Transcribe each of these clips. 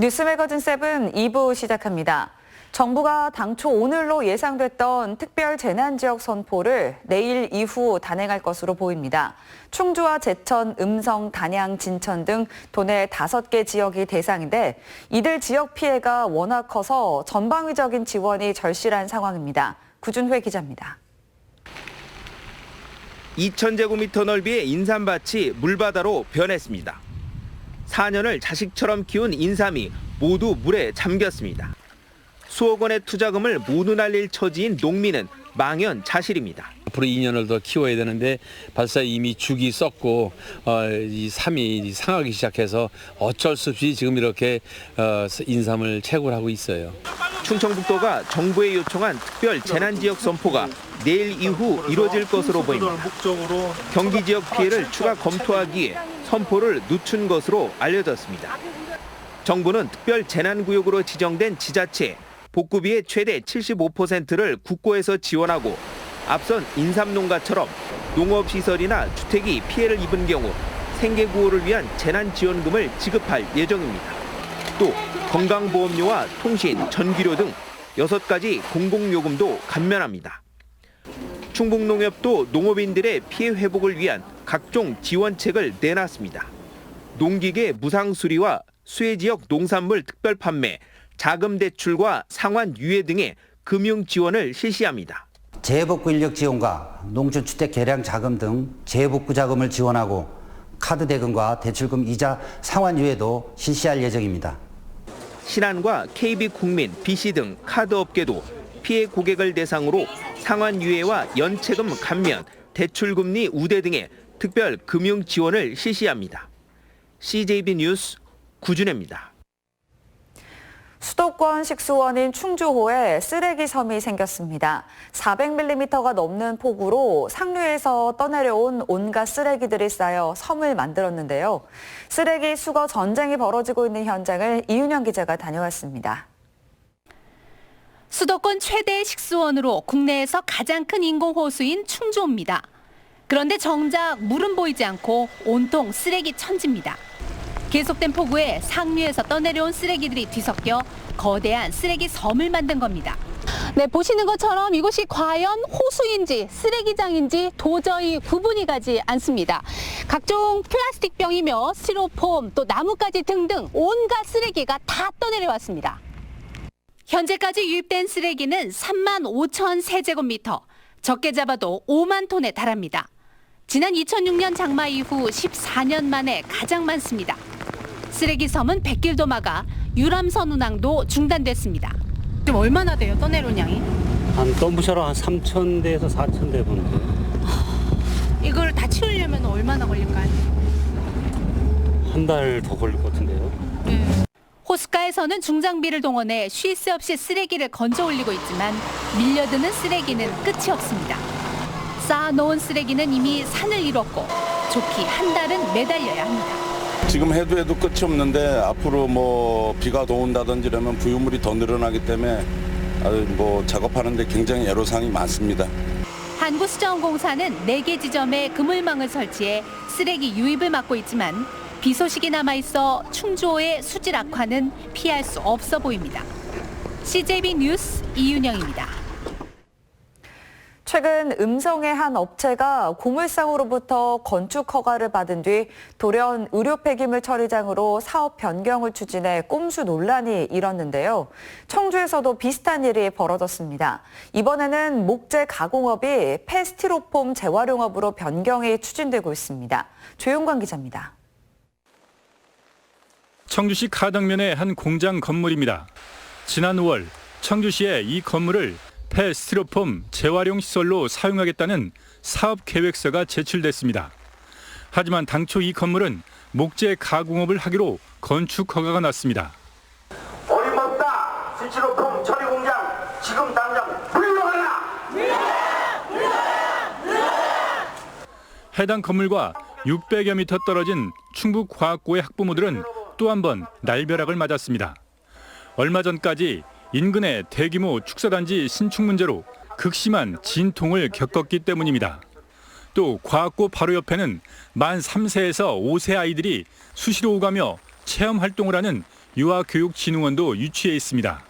뉴스매거진 7 2부 시작합니다. 정부가 당초 오늘로 예상됐던 특별 재난지역 선포를 내일 이후 단행할 것으로 보입니다. 충주와 제천, 음성, 단양, 진천 등 도내 5개 지역이 대상인데 이들 지역 피해가 워낙 커서 전방위적인 지원이 절실한 상황입니다. 구준회 기자입니다. 2,000제곱미터 넓이의 인삼밭이 물바다로 변했습니다. 4년을 자식처럼 키운 인삼이 모두 물에 잠겼습니다. 수억 원의 투자금을 모두 날릴 처지인 농민은 망연자실입니다. 앞으로 2년을 더 키워야 되는데 벌써 이미 죽이 썩고 이 삶이 상하기 시작해서 어쩔 수 없이 지금 이렇게 인삼을 채굴하고 있어요. 충청북도가 정부에 요청한 특별 재난지역 선포가 내일 이후 이뤄질 것으로 보입니다. 경기 지역 피해를 추가 검토하기 위해 선포를 늦춘 것으로 알려졌습니다. 정부는 특별 재난구역으로 지정된 지자체에 복구비의 최대 75%를 국고에서 지원하고 앞선 인삼농가처럼 농업시설이나 주택이 피해를 입은 경우 생계구호를 위한 재난지원금을 지급할 예정입니다. 또 건강보험료와 통신, 전기료 등 6가지 공공요금도 감면합니다. 충북농협도 농업인들의 피해 회복을 위한 각종 지원책을 내놨습니다. 농기계 무상수리와 수해지역 농산물 특별 판매, 자금 대출과 상환 유예 등의 금융 지원을 실시합니다. 재복구 인력 지원과 농촌주택 개량 자금 등 재복구 자금을 지원하고 카드 대금과 대출금 이자 상환 유예도 실시할 예정입니다. 신한과 KB국민, BC 등 카드 업계도 피해 고객을 대상으로 상환 유예와 연체금 감면, 대출금리 우대 등의 특별 금융 지원을 실시합니다. CJB 뉴스 구준혜입니다. 수도권 식수원인 충주호에 쓰레기 섬이 생겼습니다. 400mm가 넘는 폭우로 상류에서 떠내려온 온갖 쓰레기들이 쌓여 섬을 만들었는데요. 쓰레기 수거 전쟁이 벌어지고 있는 현장을 이윤영 기자가 다녀왔습니다. 수도권 최대 식수원으로 국내에서 가장 큰 인공호수인 충주호입니다. 그런데 정작 물은 보이지 않고 온통 쓰레기 천지입니다. 계속된 폭우에 상류에서 떠내려온 쓰레기들이 뒤섞여 거대한 쓰레기 섬을 만든 겁니다. 네, 보시는 것처럼 이곳이 과연 호수인지 쓰레기장인지 도저히 구분이 가지 않습니다. 각종 플라스틱 병이며 스티로폼 또 나뭇가지 등등 온갖 쓰레기가 다 떠내려왔습니다. 현재까지 유입된 쓰레기는 3만 5천 세제곱미터, 적게 잡아도 5만 톤에 달합니다. 지난 2006년 장마 이후 14년 만에 가장 많습니다. 쓰레기 섬은 백길도 막아 유람선 운항도 중단됐습니다. 지금 얼마나 돼요, 떠내려온 양이? 한 덤프셔로 한 3,000대에서 4,000대 정도. 이걸 다 치우려면 얼마나 걸릴까요? 한 달 더 걸릴 것 같은데요. 네. 호숫가에서는 중장비를 동원해 쉴 새 없이 쓰레기를 건져 올리고 있지만 밀려드는 쓰레기는 끝이 없습니다. 쌓아놓은 쓰레기는 이미 산을 이뤘고 좋기 한 달은 매달려야 합니다. 지금 해도 끝이 없는데 앞으로 비가 더 온다든지 이러면 부유물이 더 늘어나기 때문에 작업하는데 굉장히 애로사항이 많습니다. 한국수자원공사는 4개 지점에 그물망을 설치해 쓰레기 유입을 막고 있지만 비 소식이 남아있어 충주호의 수질 악화는 피할 수 없어 보입니다. CJB 뉴스 이윤영입니다. 최근 음성의 한 업체가 고물상으로부터 건축 허가를 받은 뒤 돌연 의료 폐기물 처리장으로 사업 변경을 추진해 꼼수 논란이 일었는데요. 청주에서도 비슷한 일이 벌어졌습니다. 이번에는 목재 가공업이 폐스티로폼 재활용업으로 변경이 추진되고 있습니다. 조용관 기자입니다. 청주시 가덕면의 한 공장 건물입니다. 지난 5월 청주시에 이 건물을 폐스티로폼 재활용 시설로 사용하겠다는 사업 계획서가 제출됐습니다. 하지만 당초 이 건물은 목재 가공업을 하기로 건축 허가가 났습니다. 어림없다. 스티로폼 처리 공장 지금 당장 물러가라. 해당 건물과 600여 미터 떨어진 충북과학고의 학부모들은 또 한 번 날벼락을 맞았습니다. 얼마 전까지 인근의 대규모 축사단지 신축 문제로 극심한 진통을 겪었기 때문입니다. 또 과학고 바로 옆에는 만 3세에서 5세 아이들이 수시로 오가며 체험 활동을 하는 유아교육진흥원도 유치해 있습니다.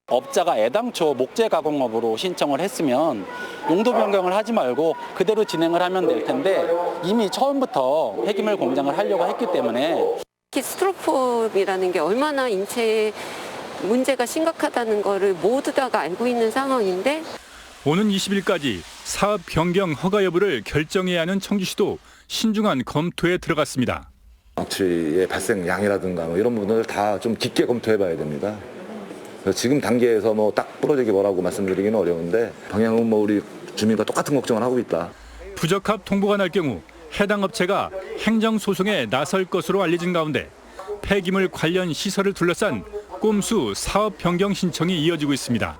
업자가 애당초 목재 가공업으로 신청을 했으면 용도 변경을 하지 말고 그대로 진행을 하면 될 텐데 이미 처음부터 폐기물 공장을 하려고 했기 때문에 스티로폼이라는 게 얼마나 인체에 문제가 심각하다는 거를 모두 다가 알고 있는 상황인데 오는 20일까지 사업 변경 허가 여부를 결정해야 하는 청주시도 신중한 검토에 들어갔습니다. 방치의 발생량이라든가 이런 부분을 다 좀 깊게 검토해봐야 됩니다. 지금 단계에서 딱 부러지게 뭐라고 말씀드리기는 어려운데 방향은 우리 주민과 똑같은 걱정을 하고 있다. 부적합 통보가 날 경우 해당 업체가 행정소송에 나설 것으로 알려진 가운데 폐기물 관련 시설을 둘러싼 꼼수 사업 변경 신청이 이어지고 있습니다.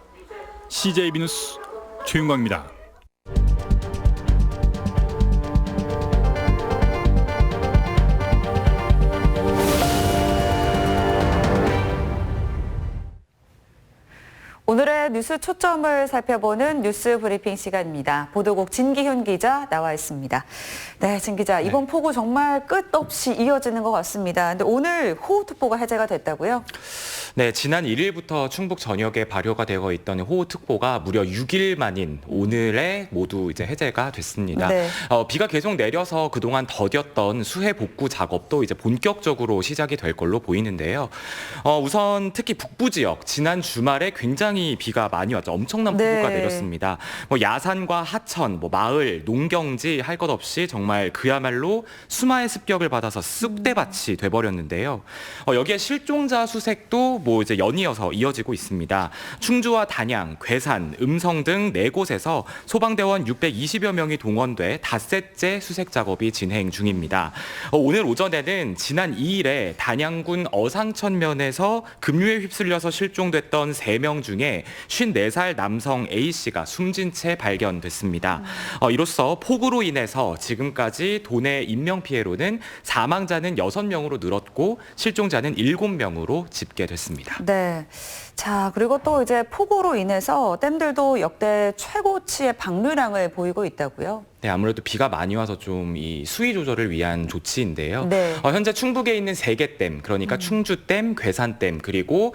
CJB 뉴스 최윤광입니다. 오늘의 뉴스 초점을 살펴보는 뉴스 브리핑 시간입니다. 보도국 진기훈 기자 나와 있습니다. 네, 진 기자, 이번 폭우 정말 끝없이 이어지는 것 같습니다. 근데 오늘 호우특보가 해제가 됐다고요? 네, 지난 1일부터 충북 전역에 발효가 되어 있던 호우특보가 무려 6일 만인 오늘에 모두 이제 해제가 됐습니다. 네. 비가 계속 내려서 그동안 더뎠던 수해 복구 작업도 이제 본격적으로 시작이 될 걸로 보이는데요. 우선 특히 북부 지역 지난 주말에 굉장히 비가 많이 왔죠. 엄청난 폭우가 내렸습니다. 야산과 하천, 마을, 농경지 할 것 없이 정말 그야말로 수마의 습격을 받아서 쑥대밭이 돼버렸는데요. 여기에 실종자 수색도 이제 연이어서 이어지고 있습니다. 충주와 단양, 괴산, 음성 등 4곳에서 소방대원 620여 명이 동원돼 닷새째 수색 작업이 진행 중입니다. 오늘 오전에는 지난 2일에 단양군 어상천면에서 급류에 휩쓸려서 실종됐던 3명 중에 54살 남성 A씨가 숨진 채 발견됐습니다. 이로써 폭우로 인해서 지금까지 도내 인명피해로는 사망자는 6명으로 늘었고 실종자는 7명으로 집계됐습니다. 네. 자, 그리고 또 이제 폭우로 인해서 댐들도 역대 최고치의 방류량을 보이고 있다고요? 네, 아무래도 비가 많이 와서 좀 이 수위 조절을 위한 조치인데요. 네. 현재 충북에 있는 3개 댐, 그러니까 충주댐, 괴산댐, 그리고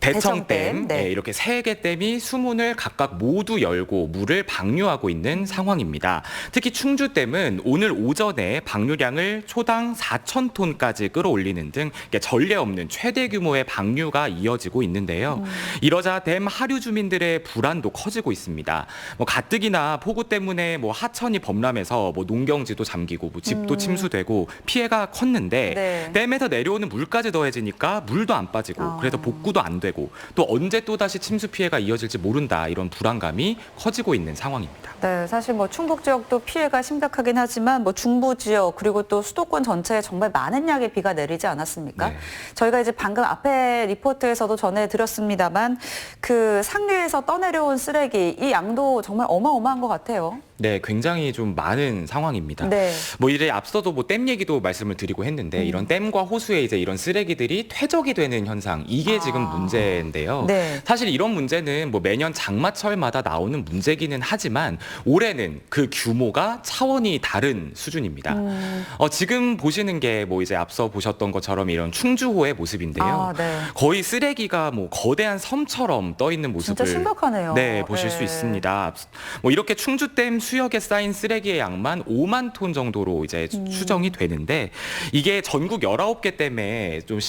대청댐, 네. 이렇게 3개 댐이 수문을 각각 모두 열고 물을 방류하고 있는 상황입니다. 특히 충주댐은 오늘 오전에 방류량을 초당 4,000톤까지 끌어올리는 등 전례 없는 최대 규모의 방류가 이어지고 있는데요. 이러자 댐 하류 주민들의 불안도 커지고 있습니다. 가뜩이나 폭우 때문에 하천이 범람해서 농경지도 잠기고 집도 침수되고 피해가 컸는데 네. 댐에서 내려오는 물까지 더해지니까 물도 안 빠지고 그래서 복구도 안 되고 또 언제 또다시 침수 피해가 이어질지 모른다, 이런 불안감이 커지고 있는 상황입니다. 네, 사실 충북 지역도 피해가 심각하긴 하지만 중부 지역 그리고 또 수도권 전체에 정말 많은 양의 비가 내리지 않았습니까? 네. 저희가 이제 방금 앞에 리포트에서도 전해드렸습니다만 그 상류에서 떠내려온 쓰레기 이 양도 정말 어마어마한 것 같아요. 네, 굉장히 좀 많은 상황입니다. 네. 이제 앞서도 댐 얘기도 말씀을 드리고 했는데 이런 댐과 호수에 이제 이런 쓰레기들이 퇴적이 되는 현상, 이게 지금 문제인데요. 네. 사실 이런 문제는 매년 장마철마다 나오는 문제기는 하지만 올해는 그 규모가 차원이 다른 수준입니다. 지금 보시는 게 이제 앞서 보셨던 것처럼 이런 충주호의 모습인데요. 네. 거의 쓰레기가 거대한 섬처럼 떠 있는 모습을 진짜 심각하네요. 네, 보실 수 있습니다. 이렇게 충주댐 수역에 쌓인 쓰레기의 양만 5만 톤 정도로 이제 추정이 되는데 이게 전국 19개 댐에 좀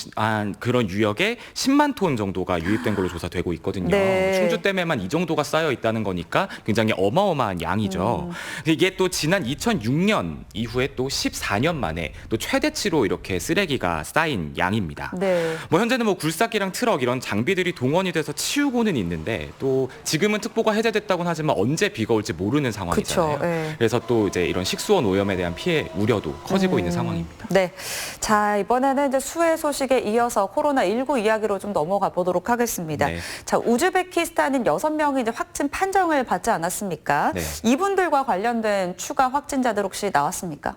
그런 유역에 10만 톤 정도가 유입된 걸로 조사되고 있거든요. 네. 충주댐에만 이 정도가 쌓여 있다는 거니까 굉장히 어마어마한 양이죠. 이게 또 지난 2006년 이후에 또 14년 만에 또 최대치로 이렇게 쓰레기가 쌓인 양입니다. 네. 현재는 굴삭기랑 트럭 이런 장비들이 동원이 돼서 치우고는 있는데 또 지금은 특보가 해제됐다고는 하지만 언제 비가 올지 모르는 상황이잖아요. 네. 그래서 또 이제 이런 식수원 오염에 대한 피해 우려도 커지고 있는 상황입니다. 네. 자, 이번에는 이제 수해 소식에 이어서 코로나19 이야기로 좀 넘어가 보도록 하겠습니다. 네. 자, 우즈베키스탄인 6명이 이제 확진 판정을 받지 않았습니까? 네. 이분들과 관련된 추가 확진자들 혹시 나왔습니까?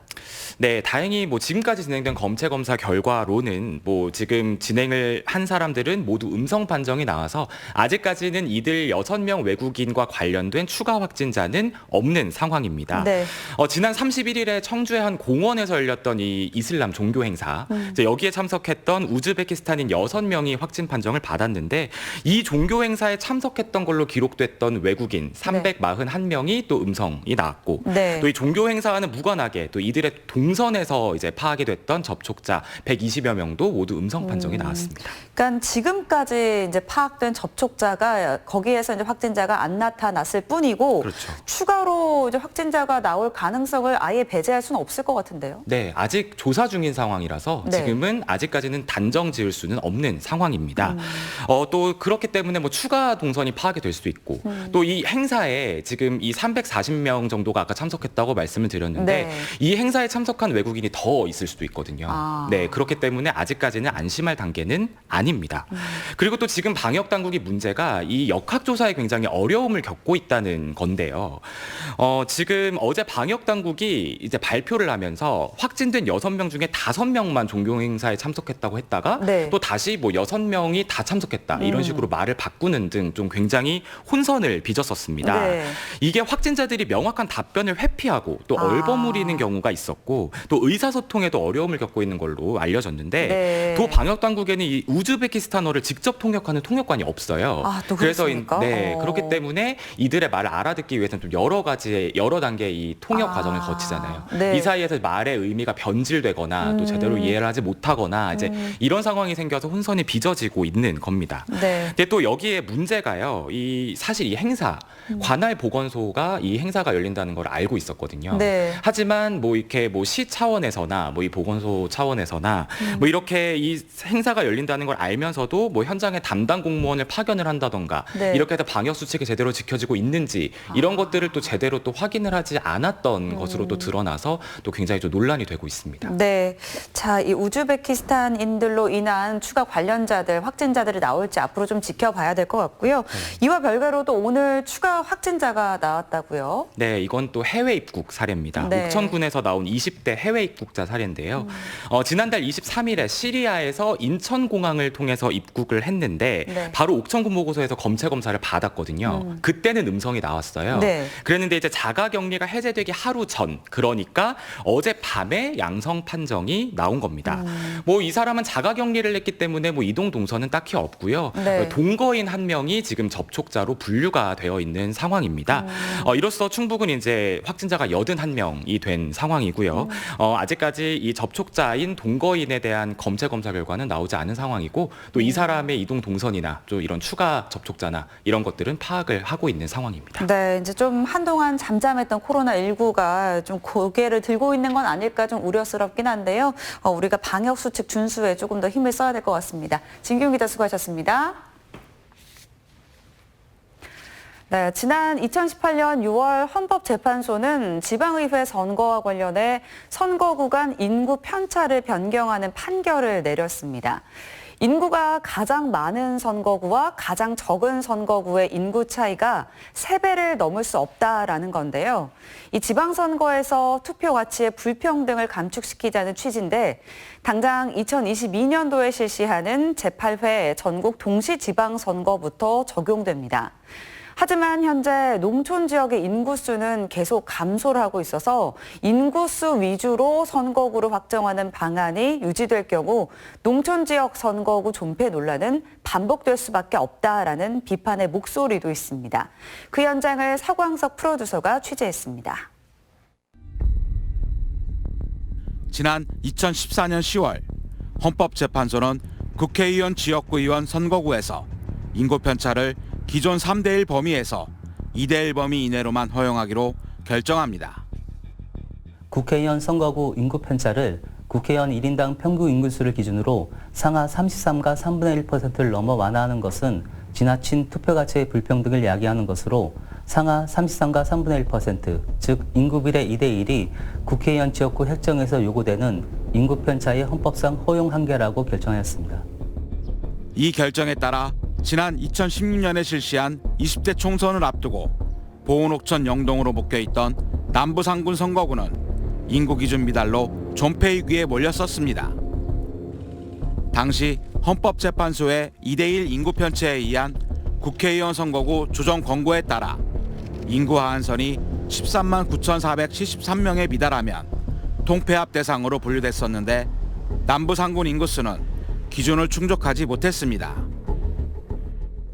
네, 다행히 지금까지 진행된 검체 검사 결과로는 지금 진행을 한 사람들은 모두 음성 판정이 나와서 아직까지는 이들 6명 외국인과 관련된 추가 확진자는 없는 있는 상황입니다. 네. 지난 31일에 청주의 한 공원에서 열렸던 이 이슬람 종교 행사, 이제 여기에 참석했던 우즈베키스탄인 6명이 확진 판정을 받았는데 이 종교 행사에 참석했던 걸로 기록됐던 외국인 341명이 또 음성이 나왔고 네. 또 이 종교 행사와는 무관하게 또 이들의 동선에서 이제 파악이 됐던 접촉자 120여 명도 모두 음성 판정이 나왔습니다. 그러니까 지금까지 이제 파악된 접촉자가 거기에서 이제 확진자가 안 나타났을 뿐이고 그렇죠. 추가로 이제 확진자가 나올 가능성을 아예 배제할 수는 없을 것 같은데요. 네, 아직 조사 중인 상황이라서 네. 지금은 아직까지는 단정 지을 수는 없는 상황입니다. 또 그렇기 때문에 뭐 추가 동선이 파악이 될 수도 있고 또 이 행사에 지금 이 340명 정도가 아까 참석했다고 말씀을 드렸는데 네. 이 행사에 참석한 외국인이 더 있을 수도 있거든요. 아. 네, 그렇기 때문에 아직까지는 안심할 단계는 아닙니다. 그리고 또 지금 방역 당국이 문제가 이 역학조사에 굉장히 어려움을 겪고 있다는 건데요. 지금 어제 방역 당국이 이제 발표를 하면서 확진된 6명 중에 5명만 종교 행사에 참석했다고 했다가 네. 또 다시 뭐 6명이 다 참석했다 이런 식으로 말을 바꾸는 등 좀 굉장히 혼선을 빚었었습니다. 네. 이게 확진자들이 명확한 답변을 회피하고 또 얼버무리는 경우가 있었고 또 의사소통에도 어려움을 겪고 있는 걸로 알려졌는데 네. 또 방역 당국에는 이 우즈베키스탄어를 직접 통역하는 통역관이 없어요. 또 그래서 그렇습니까? 그렇기 때문에 이들의 말을 알아듣기 위해서는 좀 여러 단계의 이 통역 과정을 거치잖아요. 네. 이 사이에서 말의 의미가 변질되거나 또 제대로 이해를 하지 못하거나 이제 이런 상황이 생겨서 혼선이 빚어지고 있는 겁니다. 네. 근데 또 여기에 문제가요. 사실 이 행사 관할 보건소가 이 행사가 열린다는 걸 알고 있었거든요. 네. 하지만 뭐 이렇게 뭐 시 차원에서나 뭐 이 보건소 차원에서나 뭐 이렇게 이 행사가 열린다는 걸 알면서도 뭐 현장에 담당 공무원을 파견을 한다던가 네. 이렇게 해서 방역 수칙이 제대로 지켜지고 있는지 이런 것들을 또 제대로 또 확인을 하지 않았던 것으로 또 드러나서 또 굉장히 좀 논란이 되고 있습니다. 네. 자, 이 우즈베키스탄인들로 인한 추가 관련자들, 확진자들이 나올지 앞으로 좀 지켜봐야 될 것 같고요. 이와 별개로도 오늘 추가 확진자가 나왔다고요? 네, 이건 또 해외 입국 사례입니다. 네. 옥천군에서 나온 20대 해외 입국자 사례인데요. 지난달 23일에 시리아에서 인천공항을 통해서 입국을 했는데 네. 바로 옥천군 보고소에서 검체 검사를 받았거든요. 그때는 음성이 나왔어요. 네. 그랬는데 이제 자가격리가 해제되기 하루 전, 그러니까 어젯밤에 양성 판정이 나온 겁니다. 뭐 이 사람은 자가격리를 했기 때문에 뭐 이동 동선은 딱히 없고요. 네. 동거인 한 명이 지금 접촉자로 분류가 되어 있는 상황입니다. 이로써 충북은 이제 확진자가 81명이 된 상황이고요. 아직까지 이 접촉자인 동거인에 대한 검체 검사 결과는 나오지 않은 상황이고 또 이 사람의 이동 동선이나 또 이런 추가 접촉자나 이런 것들은 파악을 하고 있는 상황입니다. 네, 이제 좀 한동안 잠잠했던 코로나19가 좀 고개를 들고 있는 건 아닐까 좀 우려스럽긴 한데요. 우리가 방역 수칙 준수에 조금 더 힘을 써야 될 것 같습니다. 진규 기자 수고하셨습니다. 네, 지난 2018년 6월 헌법재판소는 지방의회 선거와 관련해 선거 구간 인구 편차를 변경하는 판결을 내렸습니다. 인구가 가장 많은 선거구와 가장 적은 선거구의 인구 차이가 3배를 넘을 수 없다라는 건데요. 이 지방선거에서 투표 가치의 불평등을 감축시키자는 취지인데 당장 2022년도에 실시하는 제8회 전국 동시지방선거부터 적용됩니다. 하지만 현재 농촌 지역의 인구수는 계속 감소를 하고 있어서 인구수 위주로 선거구를 확정하는 방안이 유지될 경우 농촌 지역 선거구 존폐 논란은 반복될 수밖에 없다라는 비판의 목소리도 있습니다. 그 현장을 서광석 프로듀서가 취재했습니다. 지난 2014년 10월 헌법재판소는 국회의원 지역구 의원 선거구에서 인구 편차를 기존 3대1 범위에서 2대1 범위 이내로만 허용하기로 결정합니다. 국회의원 선거구 인구 편차를 국회의원 1인당 평균 인구수를 기준으로 상하 33과 3분의 1%를 넘어 완화하는 것은 지나친 투표 가치의 불평등을 야기하는 것으로 상하 33과 3분의 1%, 즉 인구 비례 2대1이 국회의원 지역구 획정에서 요구되는 인구 편차의 헌법상 허용 한계라고 결정하였습니다. 이 결정에 따라 지난 2016년에 실시한 20대 총선을 앞두고 보은옥천 영동으로 묶여있던 남부상군 선거구는 인구 기준 미달로 존폐 위기에 몰렸었습니다. 당시 헌법재판소의 2대1 인구 편차에 의한 국회의원 선거구 조정 권고에 따라 인구 하한선이 13만 9,473명에 미달하면 통폐합 대상으로 분류됐었는데 남부 상군 인구수는 기준을 충족하지 못했습니다.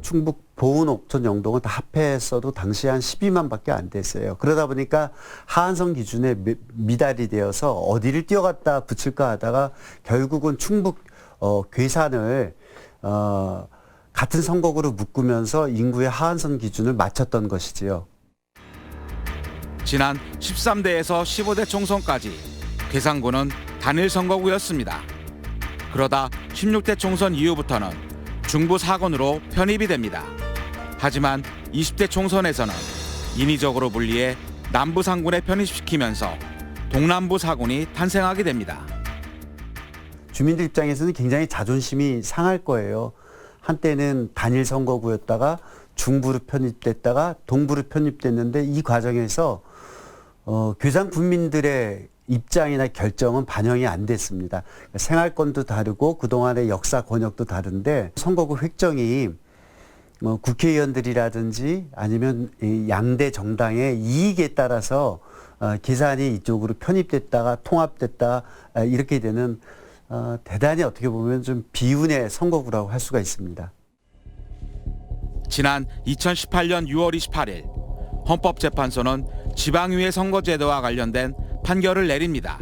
충북 보은 옥천 영동을 다 합해서도 당시 한 12만밖에 안 됐어요. 그러다 보니까 하한선 기준에 미달이 되어서 어디를 뛰어갔다 붙일까 하다가 결국은 충북 괴산을 같은 선거구로 묶으면서 인구의 하한선 기준을 맞췄던 것이지요. 지난 13대에서 15대 총선까지 괴산군은 단일 선거구였습니다. 그러다 16대 총선 이후부터는 중부 4군으로 편입이 됩니다. 하지만 20대 총선에서는 인위적으로 분리해 남부 3군에 편입시키면서 동남부 4군이 탄생하게 됩니다. 주민들 입장에서는 굉장히 자존심이 상할 거예요. 한때는 단일 선거구였다가 중부로 편입됐다가 동부로 편입됐는데 이 과정에서 괴산 군민들의 입장이나 결정은 반영이 안 됐습니다. 생활권도 다르고 그동안의 역사 권역도 다른데 선거구 획정이 국회의원들이라든지 아니면 양대 정당의 이익에 따라서 계산이 이쪽으로 편입됐다가 통합됐다 이렇게 되는 대단히 어떻게 보면 좀 비운의 선거구라고 할 수가 있습니다. 지난 2018년 6월 28일 헌법재판소는 지방의회 선거제도와 관련된 판결을 내립니다.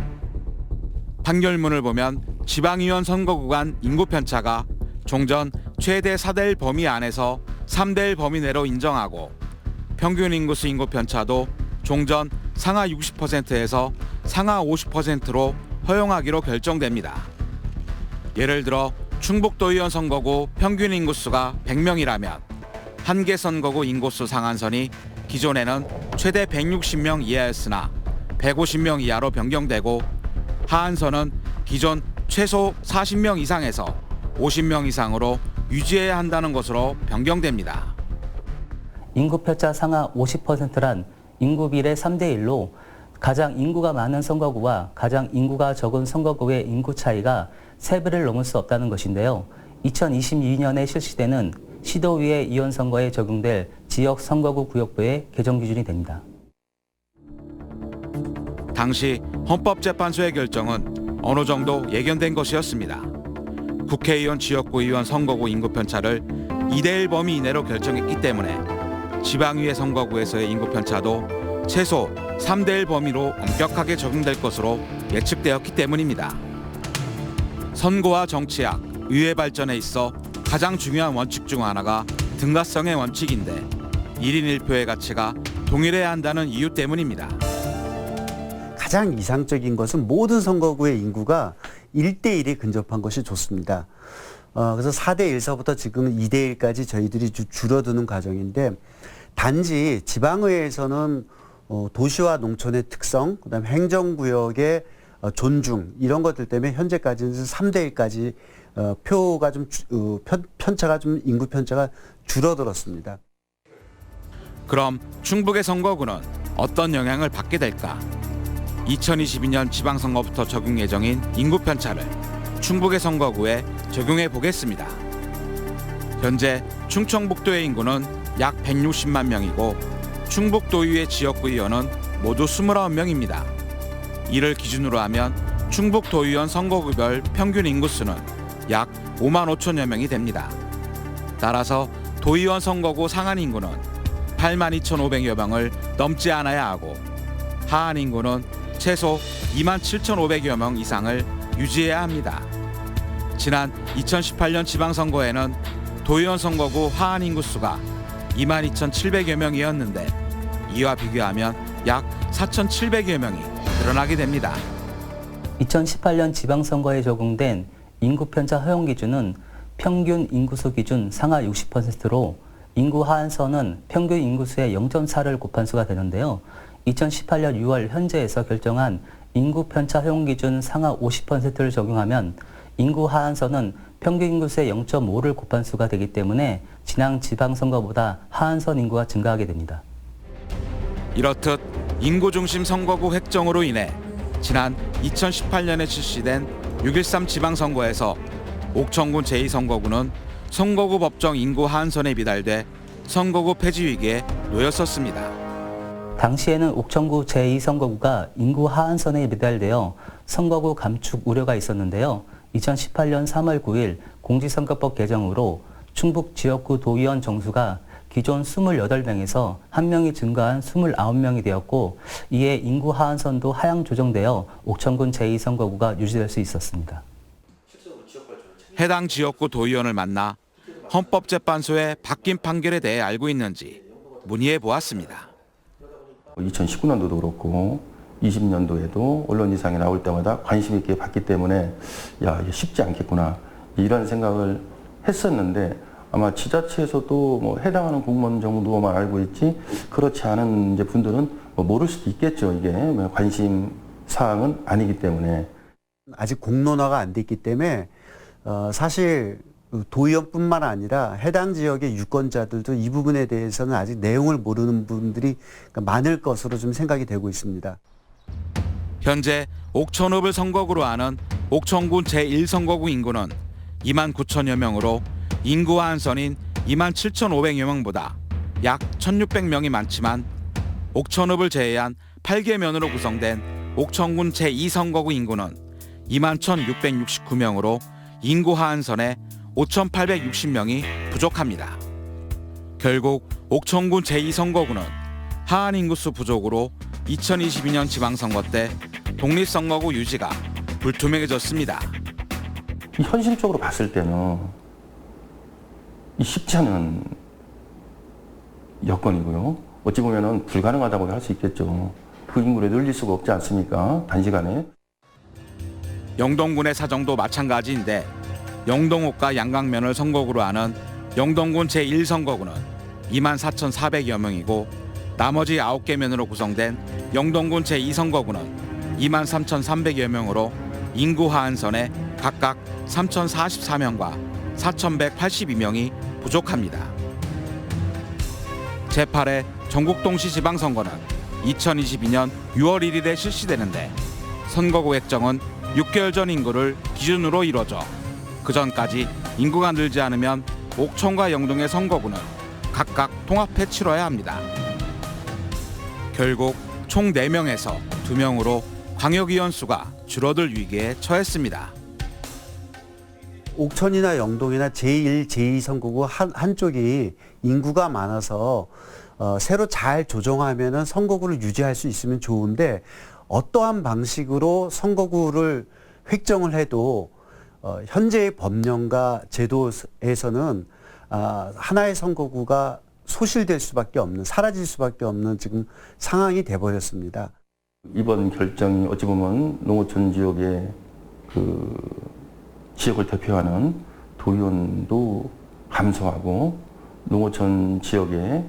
판결문을 보면 지방의원 선거구 간 인구 편차가 종전 최대 4대1 범위 안에서 3대1 범위 내로 인정하고 평균 인구수 인구 편차도 종전 상하 60%에서 상하 50%로 허용하기로 결정됩니다. 예를 들어 충북도의원 선거구 평균 인구수가 100명이라면 한 개 선거구 인구수 상한선이 기존에는 최대 160명 이하였으나 150명 이하로 변경되고 하한선은 기존 최소 40명 이상에서 50명 이상으로 유지해야 한다는 것으로 변경됩니다. 인구 편차 상하 50%란 인구 비례 3대 1로 가장 인구가 많은 선거구와 가장 인구가 적은 선거구의 인구 차이가 3배를 넘을 수 없다는 것인데요. 2022년에 실시되는 시도의회 이원 선거에 적용될 지역 선거구 구역부의 개정 기준이 됩니다. 당시 헌법재판소의 결정은 어느 정도 예견된 것이었습니다. 국회의원 지역구 의원 선거구 인구 편차를 2대1 범위 이내로 결정했기 때문에 지방의회 선거구에서의 인구 편차도 최소 3대1 범위로 엄격하게 적용될 것으로 예측되었기 때문입니다. 선거와 정치학, 의회 발전에 있어 가장 중요한 원칙 중 하나가 등가성의 원칙인데 1인 1표의 가치가 동일해야 한다는 이유 때문입니다. 가장 이상적인 것은 모든 선거구의 인구가 1대1에 근접한 것이 좋습니다. 그래서 4대1서부터 지금 2대1까지 저희들이 줄어드는 과정인데 단지 지방의회에서는 도시와 농촌의 특성, 그다음에 행정구역의 존중 이런 것들 때문에 현재까지는 3대1까지 표가 좀 편차가 좀 인구 편차가 줄어들었습니다. 그럼 충북의 선거구는 어떤 영향을 받게 될까? 2022년 지방선거부터 적용 예정인 인구 편차를 충북의 선거구에 적용해 보겠습니다. 현재 충청북도의 인구는 약 160만 명이고 충북도의회 지역구 의원은 모두 29명입니다. 이를 기준으로 하면 충북도의원 선거구별 평균 인구수는 약 5만 5천여 명이 됩니다. 따라서 도의원 선거구 상한 인구는 8만 2,500여 명을 넘지 않아야 하고 하한 인구는 최소 2만 7,500여 명 이상을 유지해야 합니다. 지난 2018년 지방선거에는 도의원 선거구 하한 인구수가 2만 2,700여 명이었는데 이와 비교하면 약 4,700여 명이 늘어나게 됩니다. 2018년 지방선거에 적용된 인구 편차 허용 기준은 평균 인구수 기준 상하 60%로 인구 하한선은 평균 인구수의 0.4를 곱한 수가 되는데요. 2018년 6월 현재에서 결정한 인구 편차 허용 기준 상하 50%를 적용하면 인구 하한선은 평균 인구수의 0.5를 곱한 수가 되기 때문에 지난 지방선거보다 하한선 인구가 증가하게 됩니다. 이렇듯 인구 중심 선거구 획정으로 인해 지난 2018년에 실시된 6.13 지방선거에서 옥천군 제2선거구는 선거구 법정 인구 하한선에 미달돼 선거구 폐지 위기에 놓였었습니다. 당시에는 옥천구 제2선거구가 인구 하한선에 매달되어 선거구 감축 우려가 있었는데요. 2018년 3월 9일 공직선거법 개정으로 충북 지역구 도의원 정수가 기존 28명에서 1명이 증가한 29명이 되었고, 이에 인구 하한선도 하향 조정되어 옥천군 제2선거구가 유지될 수 있었습니다. 해당 지역구 도의원을 만나 헌법재판소의 바뀐 판결에 대해 알고 있는지 문의해 보았습니다. 2019년도도 그렇고 20년도에도 언론지상에 나올 때마다 관심 있게 봤기 때문에 야, 이게 쉽지 않겠구나 이런 생각을 했었는데, 아마 지자체에서도 뭐 해당하는 공무원 정도만 알고 있지 그렇지 않은 이제 분들은 뭐 모를 수도 있겠죠. 이게 관심 사항은 아니기 때문에. 아직 공론화가 안 됐기 때문에 사실 도의원뿐만 아니라 해당 지역의 유권자들도 이 부분에 대해서는 아직 내용을 모르는 분들이 많을 것으로 좀 생각이 되고 있습니다. 현재 옥천읍을 선거구로 하는 옥천군 제1선거구 인구는 2만 9천여 명으로 인구 하한선인 2만 7,500여 명보다 약 1,600명이 많지만, 옥천읍을 제외한 8개 면으로 구성된 옥천군 제2선거구 인구는 2만 1,669명으로 인구 하한선에 5,860명이 부족합니다. 결국 옥천군 제2선거구는 하한 인구수 부족으로 2022년 지방선거 때 독립선거구 유지가 불투명해졌습니다. 현실적으로 봤을 때는 쉽지 않은 여건이고요. 어찌 보면 불가능하다고 할 수 있겠죠. 그 인구를 늘릴 수가 없지 않습니까? 단시간에. 영동군의 사정도 마찬가지인데, 영동읍과 양강면을 선거구로 하는 영동군 제1선거구는 2만 4,400여 명이고, 나머지 9개 면으로 구성된 영동군 제2선거구는 2만 3,300여 명으로 인구 하한선에 각각 3,044명과 4,182명이 부족합니다. 제8회 전국동시지방선거는 2022년 6월 1일에 실시되는데, 선거구 획정은 6개월 전 인구를 기준으로 이뤄져 그 전까지 인구가 늘지 않으면 옥천과 영동의 선거구는 각각 통합해 치러야 합니다. 결국 총 4명에서 2명으로 광역의원 수가 줄어들 위기에 처했습니다. 옥천이나 영동이나 제1, 제2선거구 한쪽이 인구가 많아서 새로 잘 조정하면은 선거구를 유지할 수 있으면 좋은데, 어떠한 방식으로 선거구를 획정을 해도 현재의 법령과 제도에서는 하나의 선거구가 소실될 수밖에 없는, 사라질 수밖에 없는 지금 상황이 돼버렸습니다. 이번 결정이 어찌 보면 농어촌 지역의 그 지역을 대표하는 도의원도 감소하고 농어촌 지역의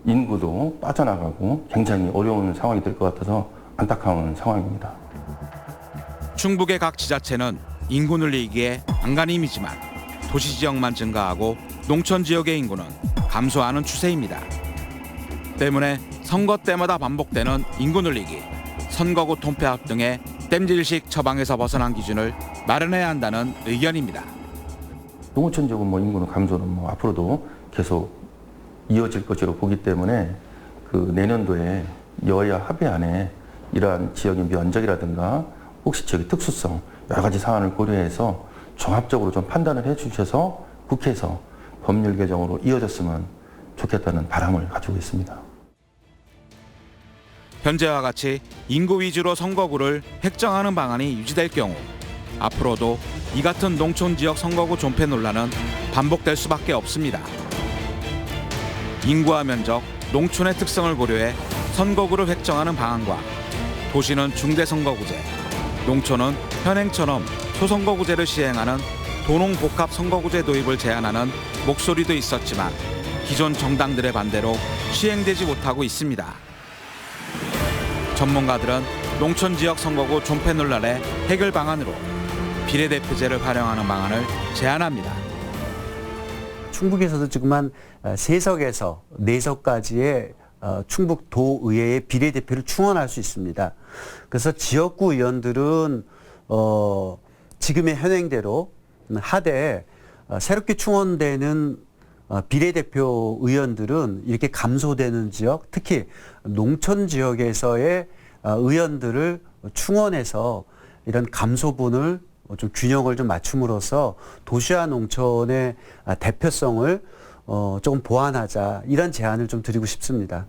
인구도 빠져나가고 굉장히 어려운 상황이 될 것 같아서 안타까운 상황입니다. 충북의 각 지자체는 인구 늘리기에 안간힘이지만 도시 지역만 증가하고 농촌 지역의 인구는 감소하는 추세입니다. 때문에 선거 때마다 반복되는 인구 늘리기, 선거구 통폐합 등의 땜질식 처방에서 벗어난 기준을 마련해야 한다는 의견입니다. 농어촌 지역은 뭐 인구는 감소는 뭐 앞으로도 계속 이어질 것으로 보기 때문에 그 내년도에 여야 합의안에 이러한 지역의 면적이라든가 혹시 지역의 특수성 여러 가지 사안을 고려해서 종합적으로 좀 판단을 해주셔서 국회에서 법률 개정으로 이어졌으면 좋겠다는 바람을 가지고 있습니다. 현재와 같이 인구 위주로 선거구를 획정하는 방안이 유지될 경우 앞으로도 이 같은 농촌 지역 선거구 존폐 논란은 반복될 수밖에 없습니다. 인구와 면적, 농촌의 특성을 고려해 선거구를 획정하는 방안과 도시는 중대선거구제, 농촌은 현행처럼 소선거구제를 시행하는 도농복합 선거구제 도입을 제안하는 목소리도 있었지만 기존 정당들의 반대로 시행되지 못하고 있습니다. 전문가들은 농촌 지역 선거구 존폐 논란의 해결 방안으로 비례대표제를 활용하는 방안을 제안합니다. 충북에서도 지금 한 3석에서 4석까지의 충북 도의회의 비례대표를 충원할 수 있습니다. 그래서 지역구 의원들은 지금의 현행대로 하되 새롭게 충원되는 비례대표 의원들은 이렇게 감소되는 지역, 특히 농촌 지역에서의 의원들을 충원해서 이런 감소분을 좀 균형을 좀 맞춤으로써 도시와 농촌의 대표성을 조금 보완하자, 이런 제안을 좀 드리고 싶습니다.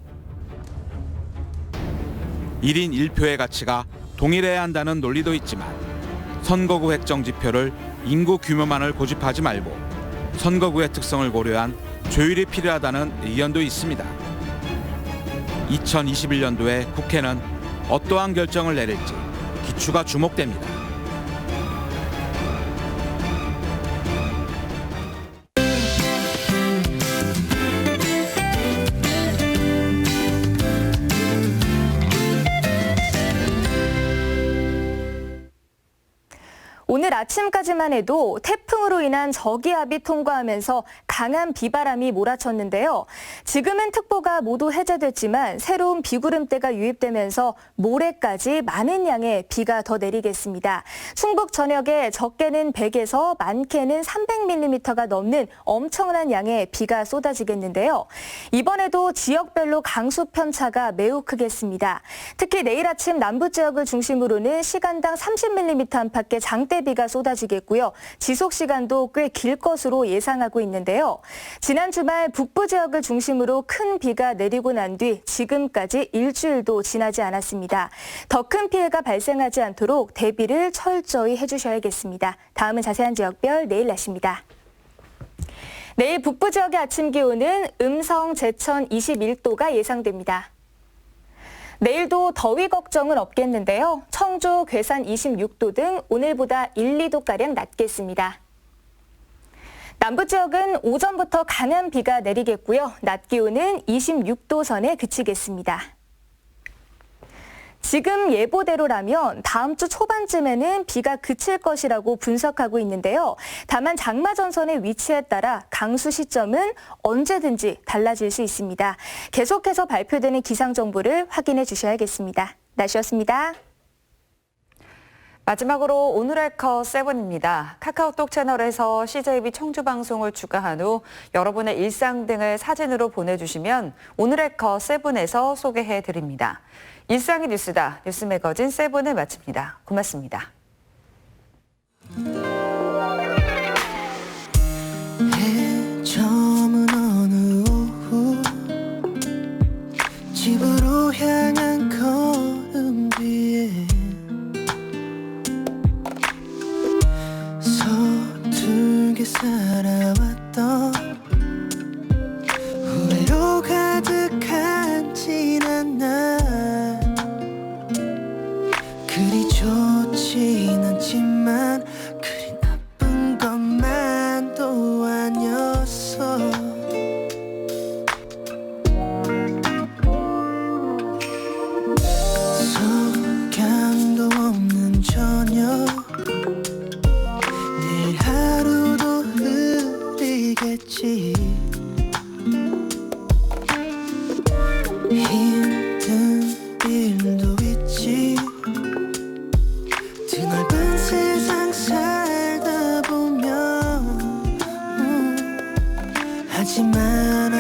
1인 1표의 가치가 동일해야 한다는 논리도 있지만 선거구 획정 지표를 인구 규모만을 고집하지 말고 선거구의 특성을 고려한 조율이 필요하다는 의견도 있습니다. 2021년도에 국회는 어떠한 결정을 내릴지 기추가 주목됩니다. 오늘 아침까지만 해도 태풍으로 인한 저기압이 통과하면서 강한 비바람이 몰아쳤는데요. 지금은 특보가 모두 해제됐지만 새로운 비구름대가 유입되면서 모레까지 많은 양의 비가 더 내리겠습니다. 충북 전역에 적게는 100에서 많게는 300mm가 넘는 엄청난 양의 비가 쏟아지겠는데요. 이번에도 지역별로 강수 편차가 매우 크겠습니다. 특히 내일 아침 남부 지역을 중심으로는 시간당 30mm 안팎의 장대비가 쏟아지겠고요. 지속 시간도 꽤 길 것으로 예상하고 있는데요. 지난 주말 북부 지역을 중심으로 큰 비가 내리고 난 뒤 지금까지 일주일도 지나지 않았습니다. 더 큰 피해가 발생하지 않도록 대비를 철저히 해주셔야겠습니다. 다음은 자세한 지역별 내일 날씨입니다. 내일 북부 지역의 아침 기온은 음성, 제천 21도가 예상됩니다. 내일도 더위 걱정은 없겠는데요. 청주, 괴산 26도 등 오늘보다 1, 2도가량 낮겠습니다. 남부 지역은 오전부터 강한 비가 내리겠고요. 낮 기온은 26도 선에 그치겠습니다. 지금 예보대로라면 다음 주 초반쯤에는 비가 그칠 것이라고 분석하고 있는데요. 다만 장마 전선의 위치에 따라 강수 시점은 언제든지 달라질 수 있습니다. 계속해서 발표되는 기상 정보를 확인해 주셔야겠습니다. 날씨였습니다. 마지막으로 오늘의 컷 7입니다. 카카오톡 채널에서 CJB 청주 방송을 추가한 후 여러분의 일상 등을 사진으로 보내주시면 오늘의 컷 7에서 소개해드립니다. 일상이 뉴스다. 뉴스 매거진 7을 마칩니다. 고맙습니다. 해저문 어느 오후 집으로 향한 걸음 뒤에 서툴게 살아왔던 후회로 가득한 지난 날 그리 좋진 않지만 그리 나쁜 것만도 아니었어 석양도 없는 저녁 내일 하루도 흐리겠지 힘든 일도 있지 드넓은 세상 살다 보면 하지만